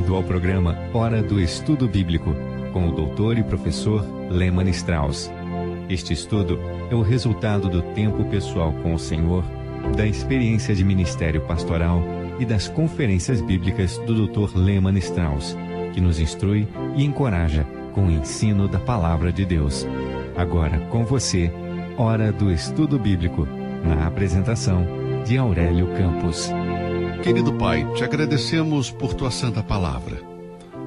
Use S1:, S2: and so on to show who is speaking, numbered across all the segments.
S1: bem-vindo ao programa Hora do Estudo Bíblico, com o doutor e professor Lehmann Strauss. Este estudo é o resultado do tempo pessoal com o Senhor, da experiência de ministério pastoral e das conferências bíblicas do Dr. Lehmann Strauss, que nos instrui e encoraja com o ensino da Palavra de Deus. Agora com você, Hora do Estudo Bíblico, na apresentação de Aurélio Campos.
S2: Querido Pai, te agradecemos por tua santa palavra.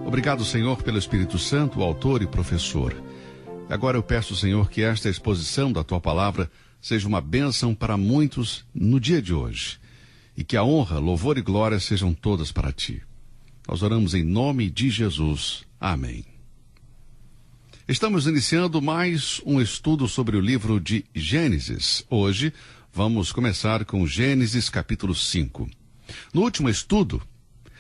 S2: Obrigado, Senhor, pelo Espírito Santo, o autor e professor. Agora eu peço, Senhor, que esta exposição da tua palavra seja uma bênção para muitos no dia de hoje. E que a honra, louvor e glória sejam todas para ti. Nós oramos em nome de Jesus. Amém. Estamos iniciando mais um estudo sobre o livro de Gênesis. Hoje vamos começar com Gênesis capítulo 5. No último estudo,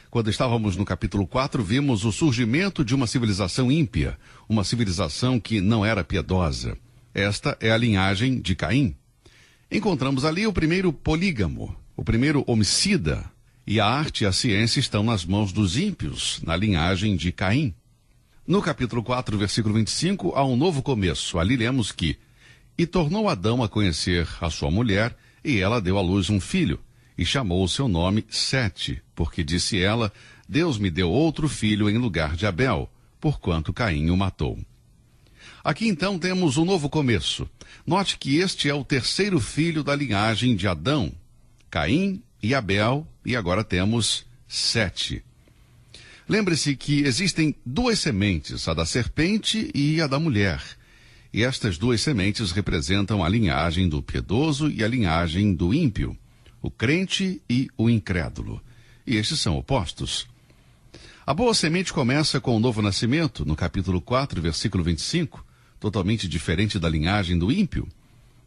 S2: quando estávamos no capítulo 4, vimos o surgimento de uma civilização ímpia, uma civilização que não era piedosa. Esta é a linhagem de Caim. Encontramos ali o primeiro polígamo, o primeiro homicida, e a arte e a ciência estão nas mãos dos ímpios, na linhagem de Caim. No capítulo 4, versículo 25, há um novo começo. Ali lemos que: "E tornou Adão a conhecer a sua mulher, e ela deu à luz um filho. E chamou o seu nome Sete, porque disse ela: Deus me deu outro filho em lugar de Abel, porquanto Caim o matou." Aqui então temos um novo começo. Note que este é o terceiro filho da linhagem de Adão, Caim e Abel, e agora temos Sete. Lembre-se que existem duas sementes, a da serpente e a da mulher. E estas duas sementes representam a linhagem do piedoso e a linhagem do ímpio, o crente e o incrédulo. E estes são opostos. A boa semente começa com o novo nascimento, no capítulo 4, versículo 25, totalmente diferente da linhagem do ímpio.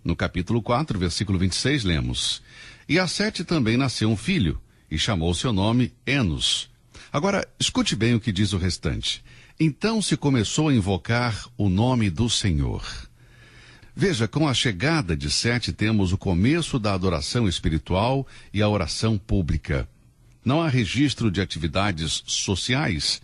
S2: No capítulo 4, versículo 26, lemos: "E a Sete também nasceu um filho, e chamou seu nome Enos." Agora, escute bem o que diz o restante. "Então se começou a invocar o nome do Senhor." Veja, com a chegada de Sete temos o começo da adoração espiritual e a oração pública. Não há registro de atividades sociais,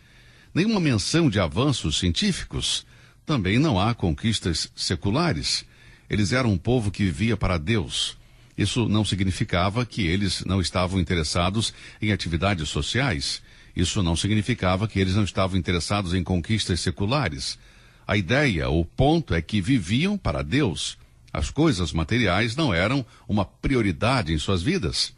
S2: nenhuma menção de avanços científicos. Também não há conquistas seculares. Eles eram um povo que vivia para Deus. Isso não significava que eles não estavam interessados em atividades sociais. Isso não significava que eles não estavam interessados em conquistas seculares. A ideia, o ponto é que viviam para Deus. As coisas materiais não eram uma prioridade em suas vidas.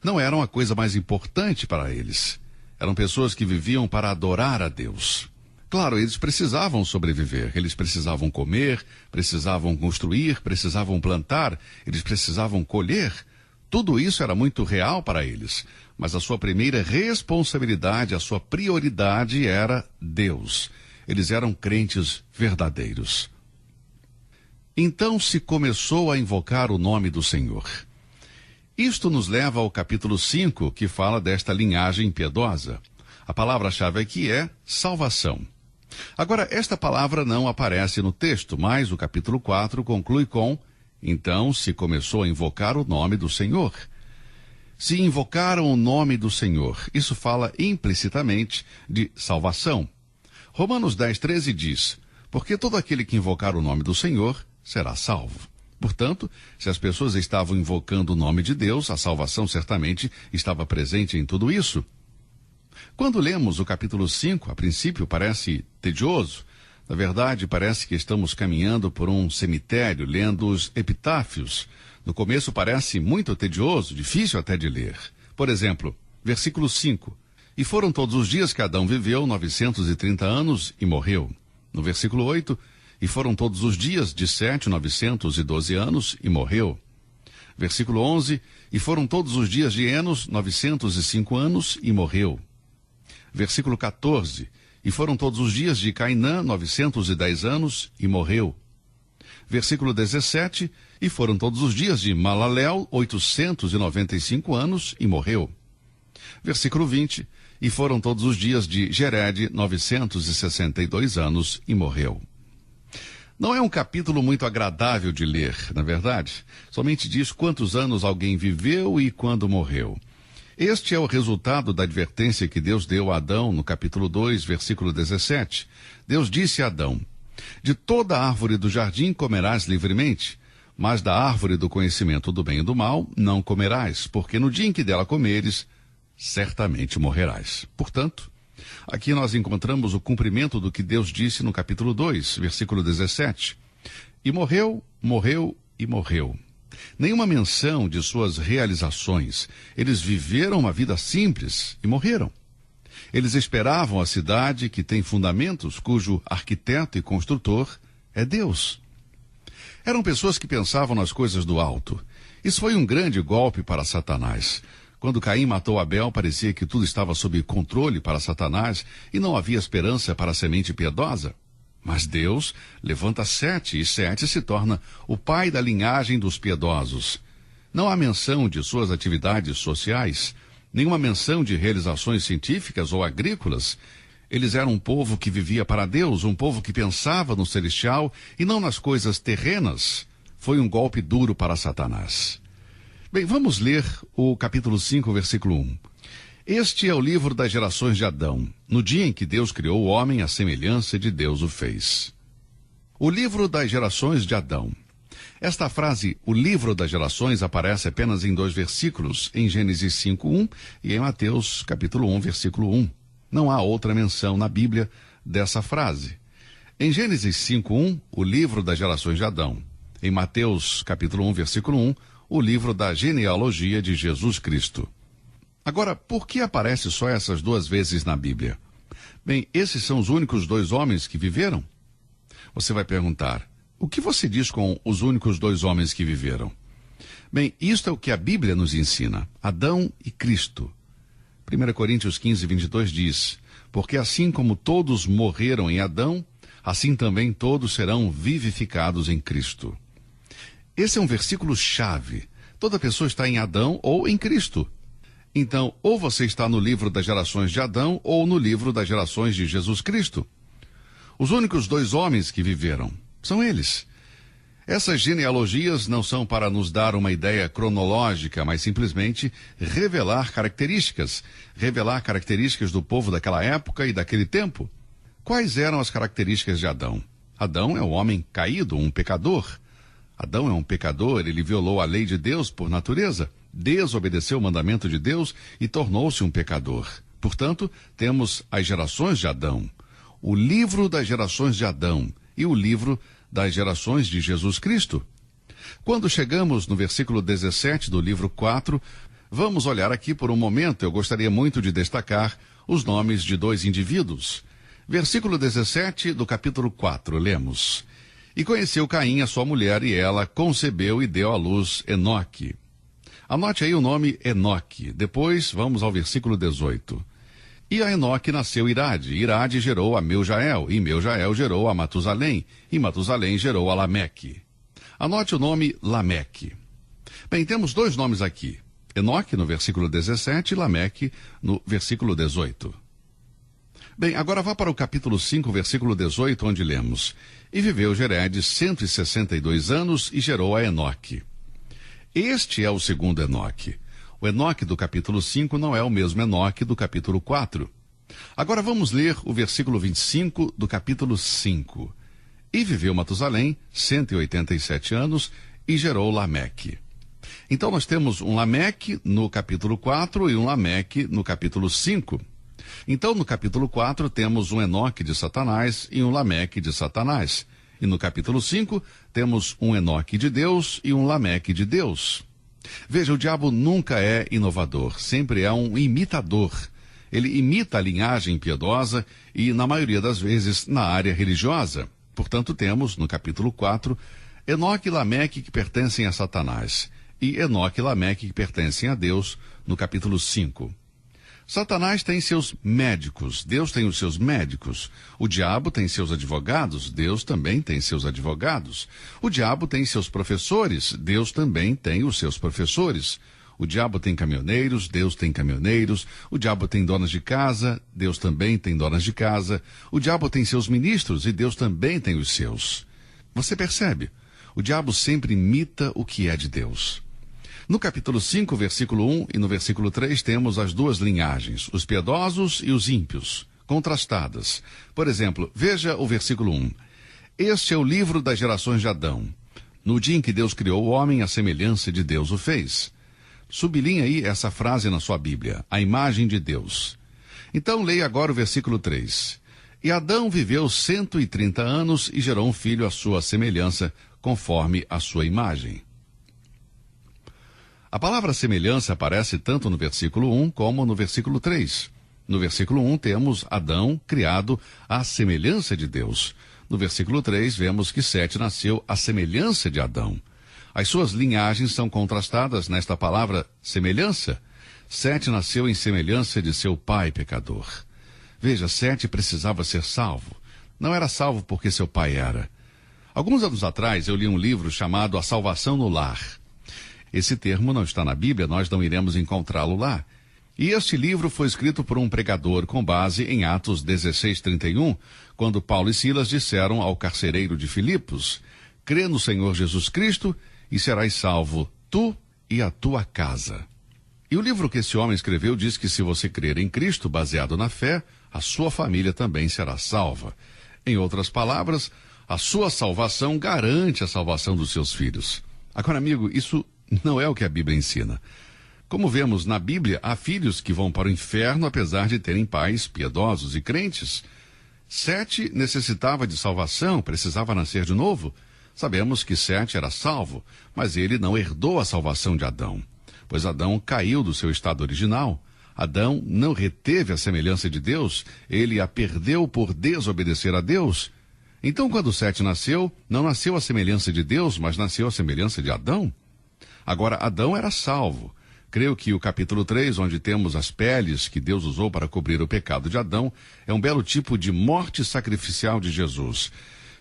S2: Não eram a coisa mais importante para eles. Eram pessoas que viviam para adorar a Deus. Claro, eles precisavam sobreviver, eles precisavam comer, precisavam construir, precisavam plantar, eles precisavam colher. Tudo isso era muito real para eles. Mas a sua primeira responsabilidade, a sua prioridade era Deus. Eles eram crentes verdadeiros. Então se começou a invocar o nome do Senhor. Isto nos leva ao capítulo 5, que fala desta linhagem piedosa. A palavra-chave aqui é salvação. Agora, esta palavra não aparece no texto, mas o capítulo 4 conclui com: "Então se começou a invocar o nome do Senhor." Se invocaram o nome do Senhor, isso fala implicitamente de salvação. Romanos 10:13 diz: "Porque todo aquele que invocar o nome do Senhor será salvo." Portanto, se as pessoas estavam invocando o nome de Deus, a salvação certamente estava presente em tudo isso. Quando lemos o capítulo 5, a princípio parece tedioso. Na verdade, parece que estamos caminhando por um cemitério, lendo os epitáfios. No começo parece muito tedioso, difícil até de ler. Por exemplo, versículo 5. "E foram todos os dias que Adão viveu 930 anos e morreu." No versículo 8, "E foram todos os dias de Sete 912 anos e morreu." Versículo 11, "E foram todos os dias de Enos 905 anos e morreu." Versículo 14, "E foram todos os dias de Cainã 910 anos e morreu." Versículo 17, "E foram todos os dias de Malaleel 895 anos e morreu." Versículo 20, "E foram todos os dias de Jered 962 anos e morreu." Não é um capítulo muito agradável de ler, na verdade. Somente diz quantos anos alguém viveu e quando morreu. Este é o resultado da advertência que Deus deu a Adão no capítulo 2, versículo 17. Deus disse a Adão: de toda árvore do jardim comerás livremente, mas da árvore do conhecimento do bem e do mal não comerás, porque no dia em que dela comeres, certamente morrerás. Portanto, aqui nós encontramos o cumprimento do que Deus disse no capítulo 2, versículo 17. E morreu, morreu e morreu. Nenhuma menção de suas realizações. Eles viveram uma vida simples e morreram. Eles esperavam a cidade que tem fundamentos, cujo arquiteto e construtor é Deus. Eram pessoas que pensavam nas coisas do alto. Isso foi um grande golpe para Satanás. Quando Caim matou Abel, parecia que tudo estava sob controle para Satanás e não havia esperança para a semente piedosa. Mas Deus levanta Sete, e Sete se torna o pai da linhagem dos piedosos. Não há menção de suas atividades sociais, nenhuma menção de realizações científicas ou agrícolas. Eles eram um povo que vivia para Deus, um povo que pensava no celestial e não nas coisas terrenas. Foi um golpe duro para Satanás. Bem, vamos ler o capítulo 5, versículo 1. Este é o livro das gerações de Adão, no dia em que Deus criou o homem, à semelhança de Deus o fez. O livro das gerações de Adão. Esta frase, o livro das gerações, aparece apenas em 2 versículos, em Gênesis 5:1 e em Mateus capítulo 1, versículo 1. Não há outra menção na Bíblia dessa frase. Em Gênesis 5:1, o livro das gerações de Adão. Em Mateus capítulo 1, versículo 1, o livro da genealogia de Jesus Cristo. Agora, por que aparece só essas 2 vezes na Bíblia? Bem, esses são os únicos 2 homens que viveram? Você vai perguntar, o que você diz com os únicos 2 homens que viveram? Bem, isto é o que a Bíblia nos ensina, Adão e Cristo. 1 Coríntios 15, 22 diz, porque assim como todos morreram em Adão, assim também todos serão vivificados em Cristo. Esse é um versículo chave. Toda pessoa está em Adão ou em Cristo. Então, ou você está no livro das gerações de Adão ou no livro das gerações de Jesus Cristo. Os únicos 2 homens que viveram são eles. Essas genealogias não são para nos dar uma ideia cronológica, mas simplesmente revelar características do povo daquela época e daquele tempo. Quais eram as características de Adão? Adão é um homem caído, um pecador. Adão é um pecador, ele violou a lei de Deus por natureza. Desobedeceu o mandamento de Deus e tornou-se um pecador. Portanto, temos as gerações de Adão, o livro das gerações de Adão e o livro das gerações de Jesus Cristo. Quando chegamos no versículo 17 do livro 4, vamos olhar aqui por um momento. Eu gostaria muito de destacar os nomes de 2 indivíduos. Versículo 17 do capítulo 4, lemos: E conheceu Caim a sua mulher, e ela concebeu e deu à luz Enoque. Anote aí o nome Enoque. Depois vamos ao versículo 18. E a Enoque nasceu Irade. Irade gerou a Meujael, e Meujael gerou a Matusalém, e Matusalém gerou a Lameque. Anote o nome Lameque. Bem, temos 2 nomes aqui. Enoque no versículo 17 e Lameque no versículo 18. Bem, agora vá para o capítulo 5, versículo 18, onde lemos: E viveu Jered 162 anos e gerou a Enoque. Este é o segundo Enoque. O Enoque do capítulo 5 não é o mesmo Enoque do capítulo 4. Agora vamos ler o versículo 25 do capítulo 5. E viveu Matusalém 187 anos e gerou Lameque. Então nós temos um Lameque no capítulo 4 e um Lameque no capítulo 5. Então no capítulo 4 temos um Enoque de Satanás e um Lameque de Satanás. E no capítulo 5, temos um Enoque de Deus e um Lameque de Deus. Veja, o diabo nunca é inovador, sempre é um imitador. Ele imita a linhagem piedosa e, na maioria das vezes, na área religiosa. Portanto, temos, no capítulo 4, Enoque e Lameque que pertencem a Satanás, e Enoque e Lameque que pertencem a Deus, no capítulo 5. Satanás tem seus médicos, Deus tem os seus médicos. O diabo tem seus advogados, Deus também tem seus advogados. O diabo tem seus professores, Deus também tem os seus professores. O diabo tem caminhoneiros, Deus tem caminhoneiros. O diabo tem donas de casa, Deus também tem donas de casa. O diabo tem seus ministros e Deus também tem os seus. Você percebe? O diabo sempre imita o que é de Deus. No capítulo 5, versículo 1 e no versículo 3 temos as duas linhagens, os piedosos e os ímpios, contrastadas. Por exemplo, veja o versículo 1. Este é o livro das gerações de Adão. No dia em que Deus criou o homem, a semelhança de Deus o fez. Sublinhe aí essa frase na sua Bíblia, a imagem de Deus. Então leia agora o versículo 3. E Adão viveu 130 anos e gerou um filho à sua semelhança, conforme a sua imagem. A palavra semelhança aparece tanto no versículo 1 como no versículo 3. No versículo 1 temos Adão criado à semelhança de Deus. No versículo 3 vemos que Sete nasceu à semelhança de Adão. As suas linhagens são contrastadas nesta palavra semelhança. Sete nasceu em semelhança de seu pai pecador. Veja, Sete precisava ser salvo. Não era salvo porque seu pai era. Alguns anos atrás eu li um livro chamado A Salvação no Lar. Esse termo não está na Bíblia, nós não iremos encontrá-lo lá. E este livro foi escrito por um pregador com base em Atos 16:31, quando Paulo e Silas disseram ao carcereiro de Filipos: crê no Senhor Jesus Cristo e serás salvo, tu e a tua casa. E o livro que esse homem escreveu diz que se você crer em Cristo, baseado na fé, a sua família também será salva. Em outras palavras, a sua salvação garante a salvação dos seus filhos. Agora, amigo, isso não é o que a Bíblia ensina. Como vemos na Bíblia, há filhos que vão para o inferno apesar de terem pais piedosos e crentes. Sete necessitava de salvação, precisava nascer de novo. Sabemos que Sete era salvo, mas ele não herdou a salvação de Adão, pois Adão caiu do seu estado original. Adão não reteve a semelhança de Deus, ele a perdeu por desobedecer a Deus. Então, quando Sete nasceu, não nasceu a semelhança de Deus, mas nasceu a semelhança de Adão. Agora, Adão era salvo. Creio que o capítulo 3, onde temos as peles que Deus usou para cobrir o pecado de Adão, é um belo tipo de morte sacrificial de Jesus.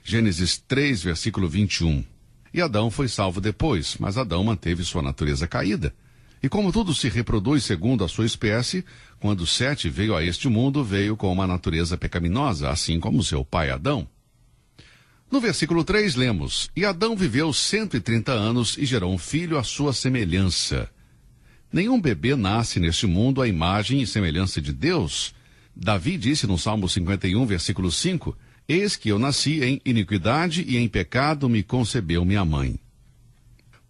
S2: Gênesis 3, versículo 21. E Adão foi salvo depois, mas Adão manteve sua natureza caída. E como tudo se reproduz segundo a sua espécie, quando Sete veio a este mundo, veio com uma natureza pecaminosa, assim como seu pai Adão. No versículo 3 lemos: E Adão viveu 130 anos e gerou um filho à sua semelhança. Nenhum bebê nasce neste mundo à imagem e semelhança de Deus. Davi disse no Salmo 51, versículo 5, Eis que eu nasci em iniquidade e em pecado me concebeu minha mãe.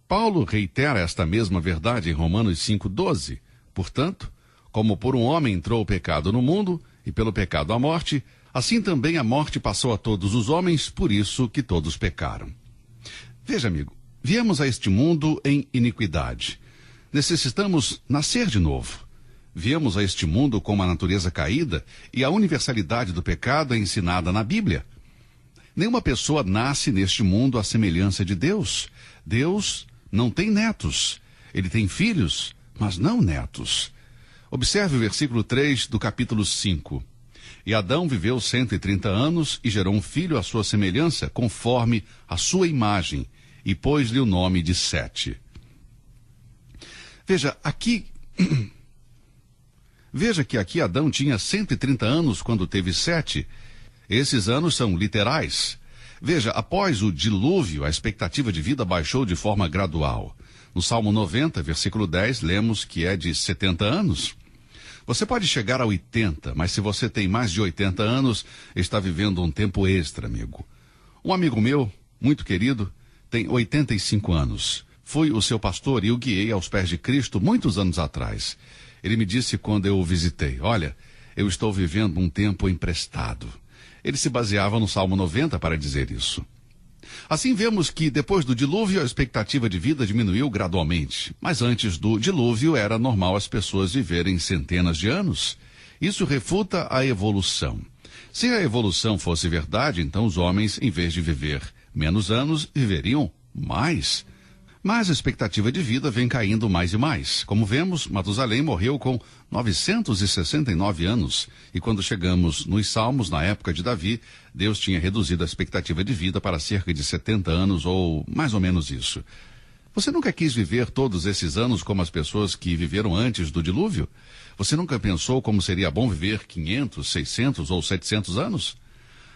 S2: Paulo reitera esta mesma verdade em Romanos 5,12. Portanto, como por um homem entrou o pecado no mundo, e pelo pecado a morte, assim também a morte passou a todos os homens, por isso que todos pecaram. Veja, amigo, viemos a este mundo em iniquidade. Necessitamos nascer de novo. Viemos a este mundo com uma natureza caída e a universalidade do pecado é ensinada na Bíblia. Nenhuma pessoa nasce neste mundo à semelhança de Deus. Deus não tem netos. Ele tem filhos, mas não netos. Observe o versículo 3 do capítulo 5. E Adão viveu 130 anos e gerou um filho à sua semelhança, conforme a sua imagem, e pôs-lhe o nome de Sete. Veja que aqui Adão tinha 130 anos quando teve Sete. Esses anos são literais. Veja, após o dilúvio, a expectativa de vida baixou de forma gradual. No Salmo 90, versículo 10, lemos que é de 70 anos. Você pode chegar a 80, mas se você tem mais de 80 anos, está vivendo um tempo extra, amigo. Um amigo meu, muito querido, tem 85 anos. Fui o seu pastor e o guiei aos pés de Cristo muitos anos atrás. Ele me disse quando eu o visitei, olha, eu estou vivendo um tempo emprestado. Ele se baseava no Salmo 90 para dizer isso. Assim vemos que depois do dilúvio a expectativa de vida diminuiu gradualmente. Mas antes do dilúvio era normal as pessoas viverem centenas de anos. Isso refuta a evolução. Se a evolução fosse verdade, então os homens, em vez de viver menos anos, viveriam mais. Mas a expectativa de vida vem caindo mais e mais. Como vemos, Matusalém morreu com 969 anos. E quando chegamos nos Salmos, na época de Davi, Deus tinha reduzido a expectativa de vida para cerca de 70 anos, ou mais ou menos isso. Você nunca quis viver todos esses anos como as pessoas que viveram antes do dilúvio? Você nunca pensou como seria bom viver 500, 600 ou 700 anos?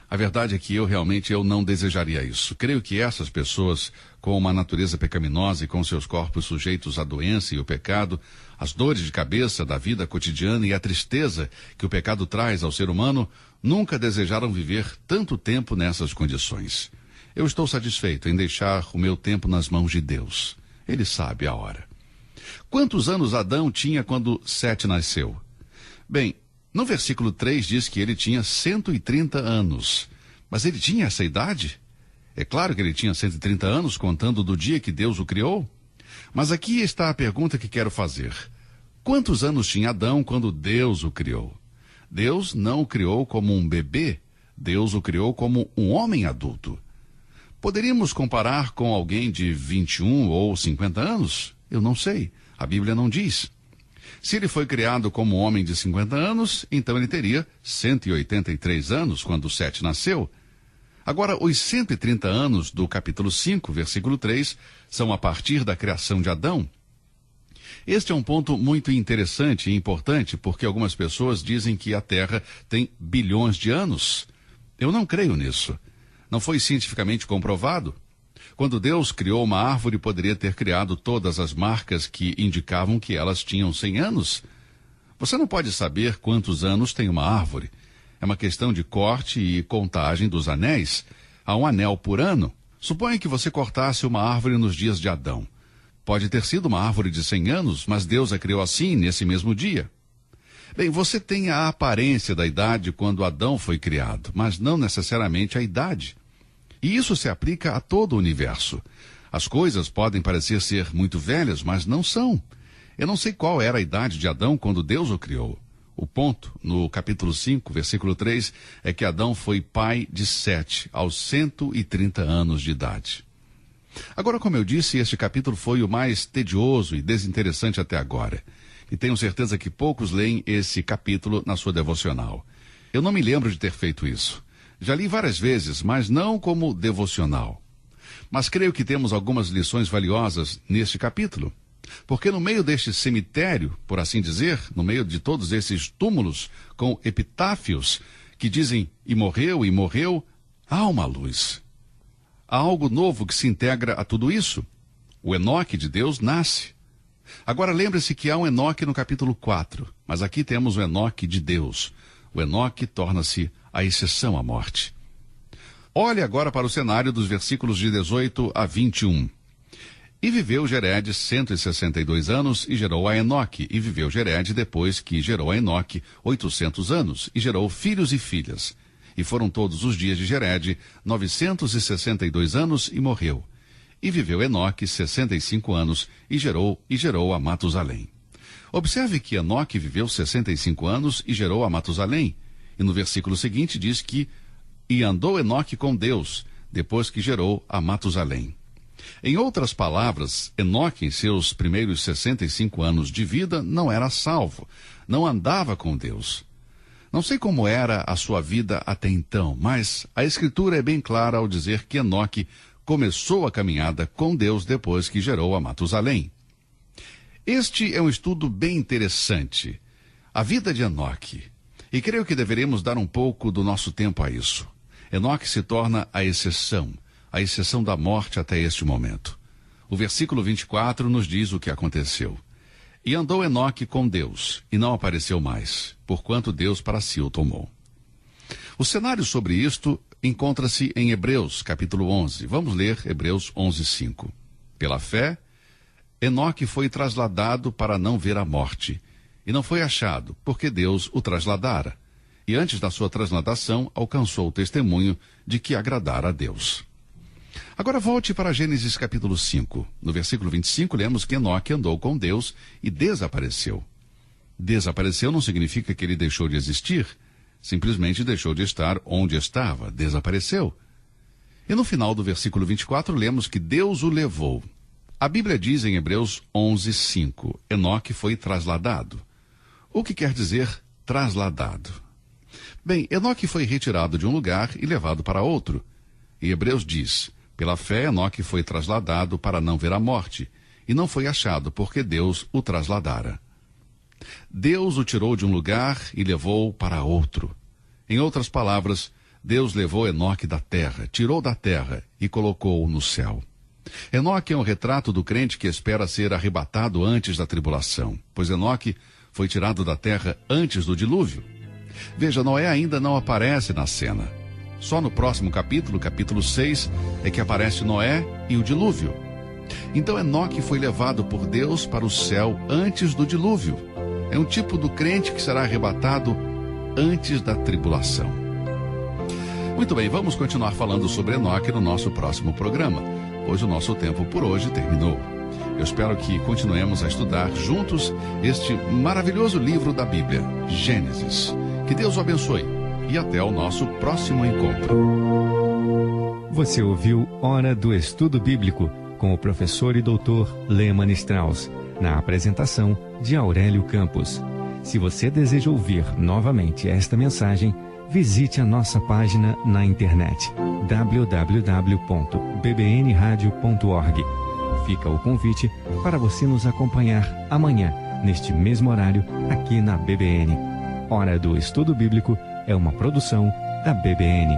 S2: A verdade é que eu não desejaria isso. Creio que essas pessoas, com uma natureza pecaminosa e com seus corpos sujeitos à doença e ao pecado, as dores de cabeça da vida cotidiana e a tristeza que o pecado traz ao ser humano, nunca desejaram viver tanto tempo nessas condições. Eu estou satisfeito em deixar o meu tempo nas mãos de Deus. Ele sabe a hora. Quantos anos Adão tinha quando Sete nasceu? Bem, no versículo 3 diz que ele tinha 130 anos. Mas ele tinha essa idade? É claro que ele tinha 130 anos, contando do dia que Deus o criou. Mas aqui está a pergunta que quero fazer. Quantos anos tinha Adão quando Deus o criou? Deus não o criou como um bebê. Deus o criou como um homem adulto. Poderíamos comparar com alguém de 21 ou 50 anos? Eu não sei. A Bíblia não diz. Se ele foi criado como homem de 50 anos, então ele teria 183 anos quando Sete nasceu. Agora, os 130 anos do capítulo 5, versículo 3, são a partir da criação de Adão. Este é um ponto muito interessante e importante, porque algumas pessoas dizem que a Terra tem bilhões de anos. Eu não creio nisso. Não foi cientificamente comprovado. Quando Deus criou uma árvore, poderia ter criado todas as marcas que indicavam que elas tinham 100 anos. Você não pode saber quantos anos tem uma árvore. É uma questão de corte e contagem dos anéis. Há um anel por ano. Suponha que você cortasse uma árvore nos dias de Adão. Pode ter sido uma árvore de 100 anos, mas Deus a criou assim, nesse mesmo dia. Bem, você tem a aparência da idade quando Adão foi criado, mas não necessariamente a idade. E isso se aplica a todo o universo. As coisas podem parecer ser muito velhas, mas não são. Eu não sei qual era a idade de Adão quando Deus o criou. O ponto, no capítulo 5, versículo 3, é que Adão foi pai de Sete, aos 130 anos de idade. Agora, como eu disse, este capítulo foi o mais tedioso e desinteressante até agora. E tenho certeza que poucos leem esse capítulo na sua devocional. Eu não me lembro de ter feito isso. Já li várias vezes, mas não como devocional. Mas creio que temos algumas lições valiosas neste capítulo. Porque no meio deste cemitério, por assim dizer, no meio de todos esses túmulos com epitáfios que dizem e morreu, há uma luz. Há algo novo que se integra a tudo isso. O Enoque de Deus nasce. Agora lembre-se que há um Enoque no capítulo 4, mas aqui temos o Enoque de Deus. O Enoque torna-se a exceção à morte. Olhe agora para o cenário dos versículos de 18 a 21. E viveu Jered 162 anos e gerou a Enoque. E viveu Jered depois que gerou a Enoque 800 anos e gerou filhos e filhas. E foram todos os dias de Jered 962 anos e morreu. E viveu Enoque 65 anos e gerou a Matusalém. Observe que Enoque viveu 65 anos e gerou a Matusalém. E no versículo seguinte diz que e andou Enoque com Deus, depois que gerou a Matusalém. Em outras palavras, Enoque, em seus primeiros 65 anos de vida, não era salvo, não andava com Deus. Não sei como era a sua vida até então, mas a Escritura é bem clara ao dizer que Enoque começou a caminhada com Deus depois que gerou a Matusalém. Este é um estudo bem interessante, a vida de Enoque, e creio que deveremos dar um pouco do nosso tempo a isso. Enoque se torna a exceção da morte até este momento. O versículo 24 nos diz o que aconteceu. E andou Enoque com Deus, e não apareceu mais, porquanto Deus para si o tomou. O cenário sobre isto encontra-se em Hebreus, capítulo 11. Vamos ler Hebreus 11:5. Pela fé, Enoque foi trasladado para não ver a morte, e não foi achado, porque Deus o trasladara. E antes da sua trasladação, alcançou o testemunho de que agradara a Deus. Agora volte para Gênesis capítulo 5. No versículo 25, lemos que Enoque andou com Deus e desapareceu. Desapareceu não significa que ele deixou de existir, simplesmente deixou de estar onde estava, desapareceu. E no final do versículo 24, lemos que Deus o levou. A Bíblia diz em Hebreus 11:5, Enoque foi trasladado. O que quer dizer trasladado? Bem, Enoque foi retirado de um lugar e levado para outro. E Hebreus diz, pela fé Enoque foi trasladado para não ver a morte, e não foi achado, porque Deus o trasladara. Deus o tirou de um lugar e levou para outro. Em outras palavras, Deus levou Enoque da terra, tirou da terra e colocou-o no céu. Enoque é um retrato do crente que espera ser arrebatado antes da tribulação, pois Enoque foi tirado da terra antes do dilúvio. Veja, Noé ainda não aparece na cena. Só no próximo capítulo, capítulo 6, é que aparece Noé e o dilúvio. Então Enoque foi levado por Deus para o céu antes do dilúvio. É um tipo do crente que será arrebatado antes da tribulação. Muito bem, vamos continuar falando sobre Enoque no nosso próximo programa, pois o nosso tempo por hoje terminou. Eu espero que continuemos a estudar juntos este maravilhoso livro da Bíblia, Gênesis. Que Deus o abençoe e até o nosso próximo encontro.
S1: Você ouviu Hora do Estudo Bíblico com o professor e doutor Lehmann Strauss, na apresentação de Aurélio Campos. Se você deseja ouvir novamente esta mensagem, visite a nossa página na internet www.bbnradio.org. Fica o convite para você nos acompanhar amanhã, neste mesmo horário, aqui na BBN. Hora do Estudo Bíblico é uma produção da BBN.